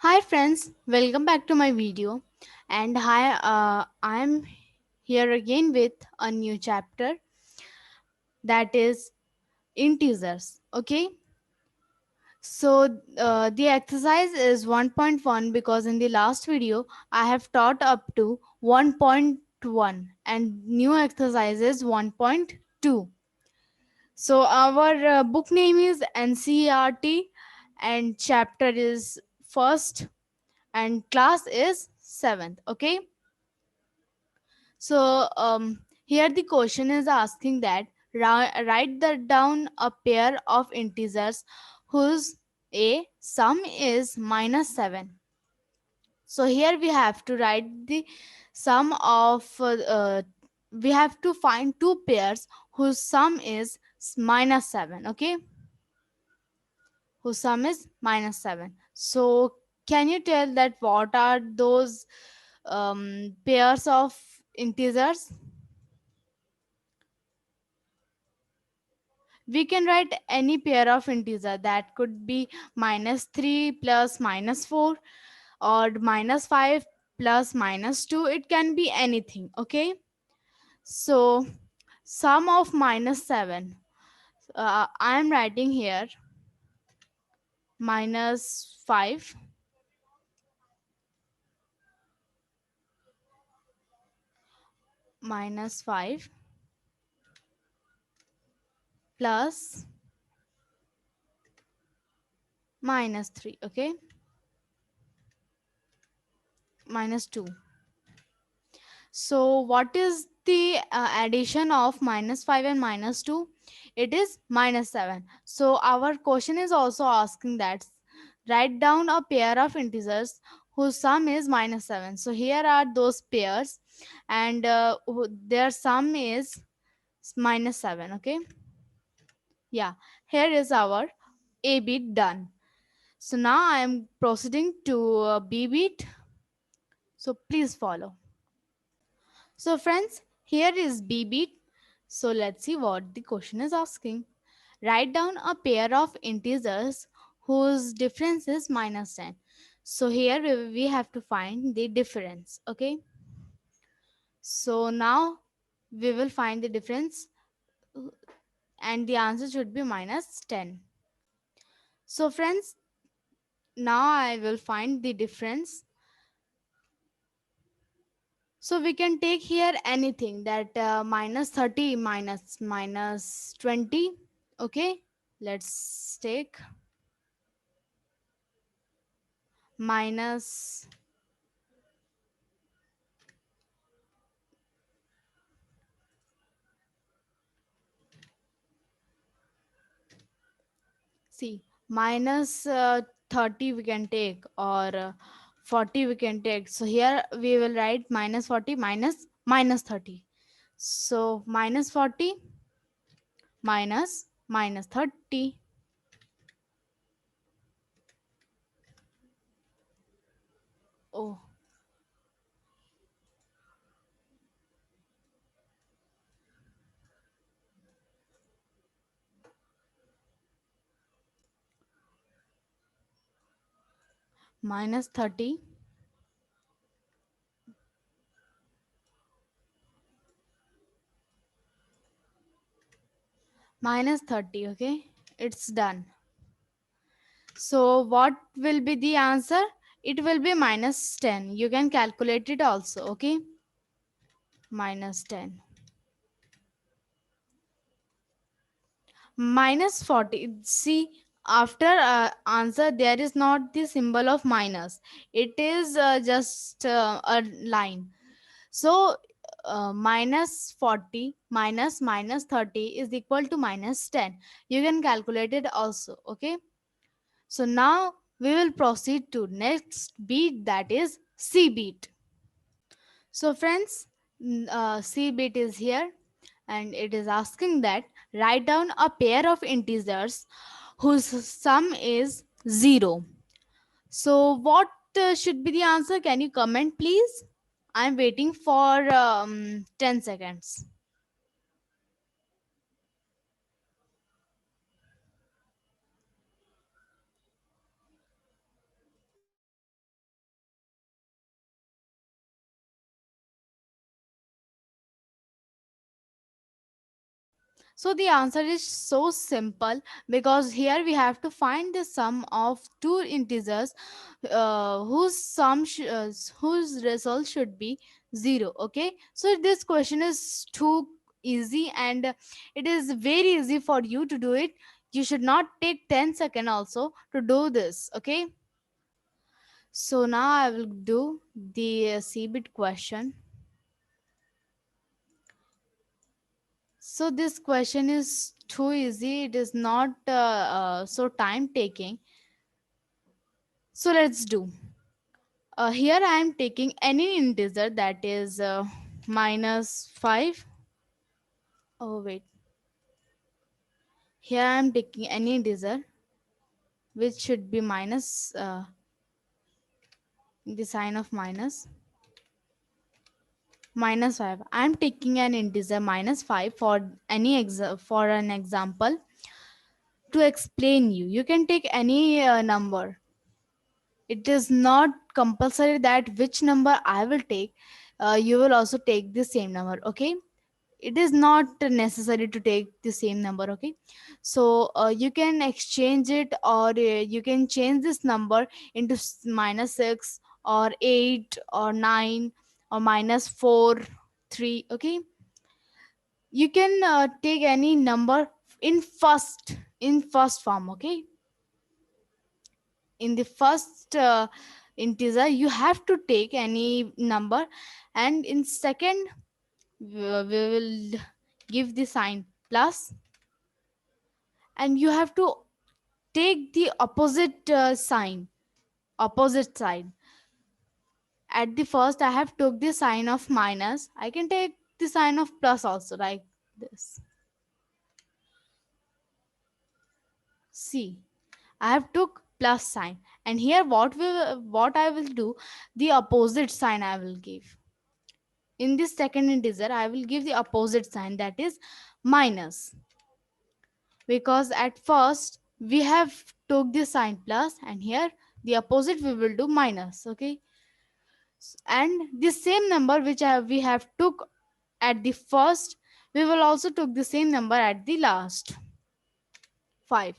Hi friends, welcome back to my video. And hi, I'm here again with a new chapter that is integers. Okay, so the exercise is 1.1 because in the last video I have taught up to 1.1 and new exercise is 1.2. So our book name is NCERT and chapter is first and class is 7th. Okay, so here the question is asking that write that down a pair of integers whose a sum is -7. So here we have to write the sum of we have to find two pairs whose sum is -7. Okay, whose sum is -7. So can you tell that what are those pairs of integers? We can write any pair of integer that could be -3 plus -4 or -5 plus -2. It can be anything. Okay, so sum of -7, I am writing here -5 -5 plus -3. Okay, -2. So, what is the addition of -5 and -2? It is -7. So, our question is also asking that write down a pair of integers whose sum is -7. So, here are those pairs, and their sum is -7. Okay, yeah, here is our A bit done. So, now I am proceeding to B bit. So, please follow. So friends, here is B bit. So let's see what the question is asking. Write down a pair of integers whose difference is -10. So here we have to find the difference. Okay. So now we will find the difference and the answer should be -10. So friends, now I will find the difference. So we can take here anything that -30 minus 20. Okay, let's take minus, see, minus 30 we can take, or 40 we can take. So here we will write -40 minus -30. So -40 minus -30. Oh, -30 -30. Okay, it's done. So what will be the answer? It will be -10. You can calculate it also. Okay, -10 -40. See, after answer there is not the symbol of minus. It is just a line. So -40 minus -30 is equal to -10. You can calculate it also. Okay. So now we will proceed to next beat, that is C beat. So friends, C bit is here and it is asking that write down a pair of integers whose sum is 0. So what should be the answer? Can you comment please? I'm waiting for 10 seconds. So the answer is so simple, because here we have to find the sum of two integers whose result should be 0. Okay, so this question is too easy, and it is very easy for you to do it. You should not take 10 seconds also to do this. Okay, so now I will do the cbit question. So this question is too easy. It is not so time taking. So let's do. Here I am taking any integer that is minus 5. Oh wait. Here I am taking any integer which should be minus, the sign of minus 5. I am taking an integer minus 5 for for an example. To explain you, you can take any number. It is not compulsory that which number I will take, you will also take the same number. Okay, it is not necessary to take the same number. Okay, so you can exchange it, or you can change this number into minus 6 or 8 or 9 or minus 4 3. Okay, you can take any number in first form. Okay, in the first integer you have to take any number, and in second we will give the sign plus, and you have to take the opposite sign, opposite side. At the first I have took the sign of minus, I can take the sign of plus also, like this. See, I have took plus sign, and here what I will do, the opposite sign I will give. In this second integer I will give the opposite sign, that is minus, because at first we have took the sign plus, and here the opposite we will do minus. Okay, and the same number which we have took at the first, we will also took the same number at the last. 5.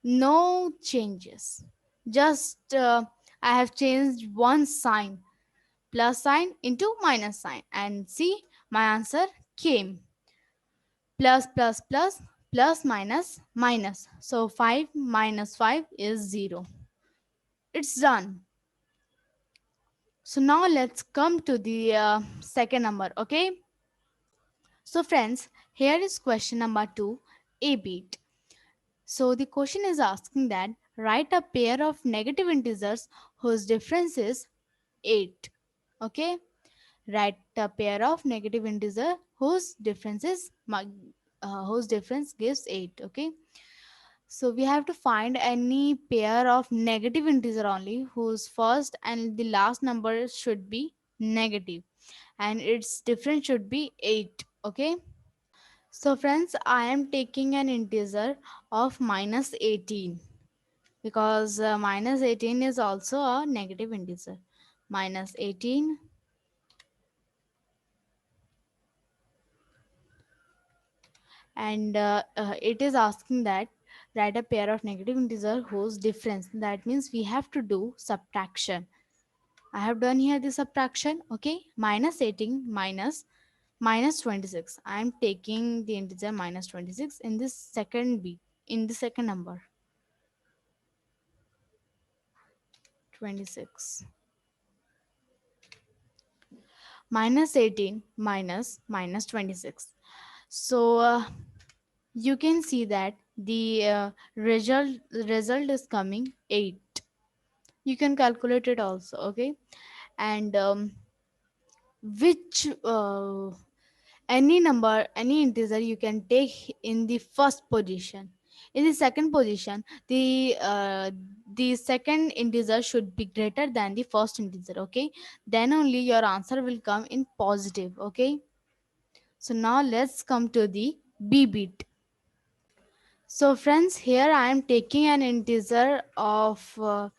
No changes, just I have changed one sign, plus sign into minus sign, and see, my answer came plus plus plus plus minus minus. So 5 minus 5 is 0. It's done. So now let's come to the second number. Okay, so friends, here is question number 2, a bit. So the question is asking that write a pair of negative integers whose difference is 8. Okay, write a pair of negative integer whose difference gives 8. Okay, so we have to find any pair of negative integer only whose first and the last number should be negative, and its difference should be 8. Okay, so friends, I am taking an integer of minus 18, because minus 18 is also a negative integer. Minus 18, and it is asking that write a pair of negative integer whose difference, that means we have to do subtraction. I have done here the subtraction. Okay, minus 18 minus 26. I am taking the integer minus 26 in this second bit, in the second number, 26. Minus 18 minus 26. So you can see that the result is coming 8. You can calculate it also. Okay, and which any number, any integer you can take in the first position. In the second position, the second integer should be greater than the first integer. Okay, then only your answer will come in positive. Okay, so now let's come to the b bit. So friends, here I am taking an integer of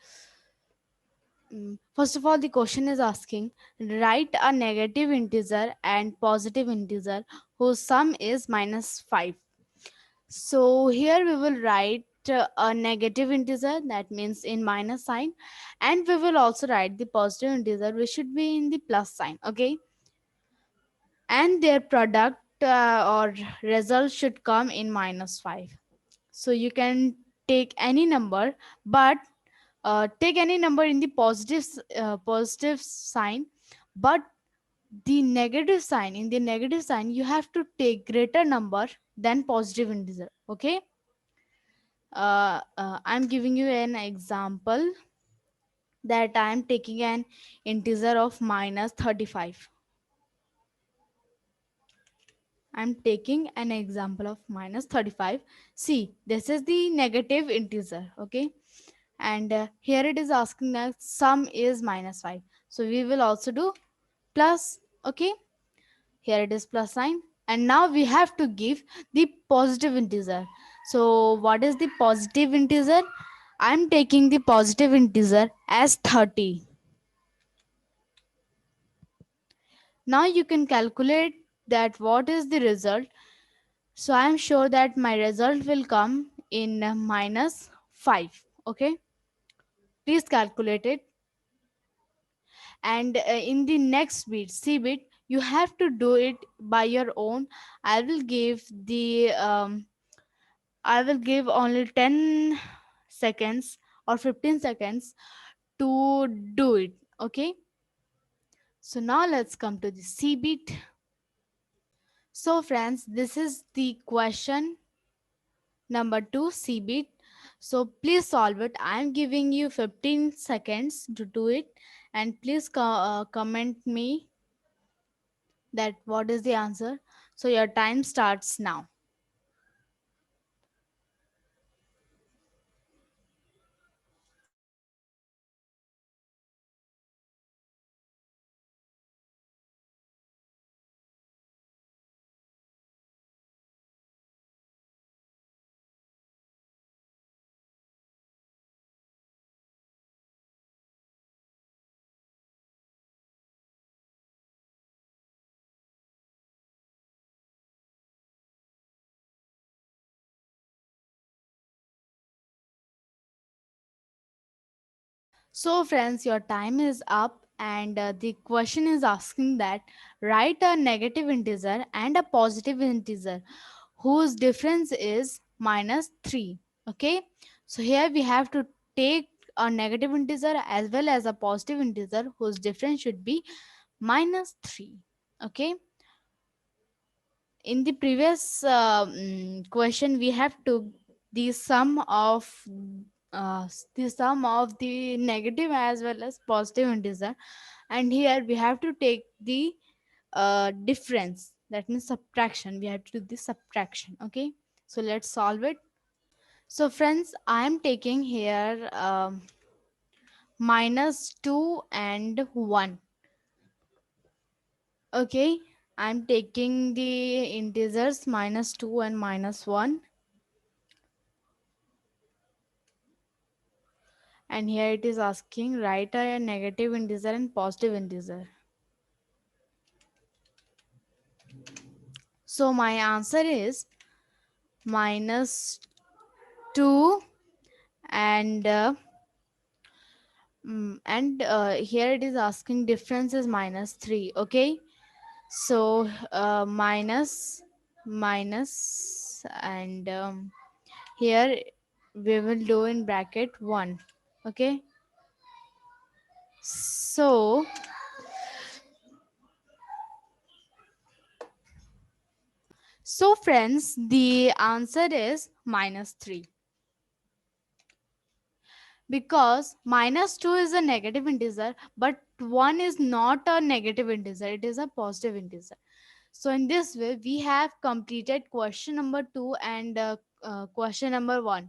First of all, the question is asking, write a negative integer and positive integer whose sum is minus 5. So here we will write a negative integer, that means in minus sign, and we will also write the positive integer which should be in the plus sign. Okay, and their product or result should come in minus 5. So you can take any number, but take any number in the positive sign, but the negative sign, in the negative sign you have to take greater number than positive integer. Okay, I'm giving you an example, that I'm taking an integer of minus 35. I'm taking an example of minus 35. See, this is the negative integer. Okay, and here it is asking that sum is minus 5, so we will also do plus. Okay, here it is plus sign, and now we have to give the positive integer. So what is the positive integer? I'm taking the positive integer as 30. Now you can calculate that what is the result. So I'm sure that my result will come in minus 5. Okay, please calculate it. And in the next bit, c bit, you have to do it by your own. I will give the I will give only 10 seconds or 15 seconds to do it. Okay, so now let's come to the c bit. So friends, this is the question number 2, c bit. So please solve it. I am giving you 15 seconds to do it, and please comment me that what is the answer. So your time starts now. So friends, your time is up, and the question is asking that write a negative integer and a positive integer whose difference is minus 3. Okay, so here we have to take a negative integer as well as a positive integer whose difference should be minus 3. Okay, in the previous question we have took the sum of the negative as well as positive integer, and here we have to take the difference, that means subtraction. We have to do the subtraction. Okay, so let's solve it. So friends, I am taking here minus 2 and 1. Okay, I'm taking the integers minus 2 and minus 1, and here it is asking write a negative integer and positive integer. So my answer is minus 2 and here it is asking difference is minus 3. Okay, so minus and here we will do in bracket 1. Okay, so friends, the answer is minus 3, because minus 2 is a negative integer, but 1 is not a negative integer, it is a positive integer. So in this way we have completed question number 2 and question number 1.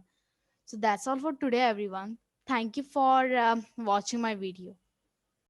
So that's all for today everyone. Thank you for watching my video.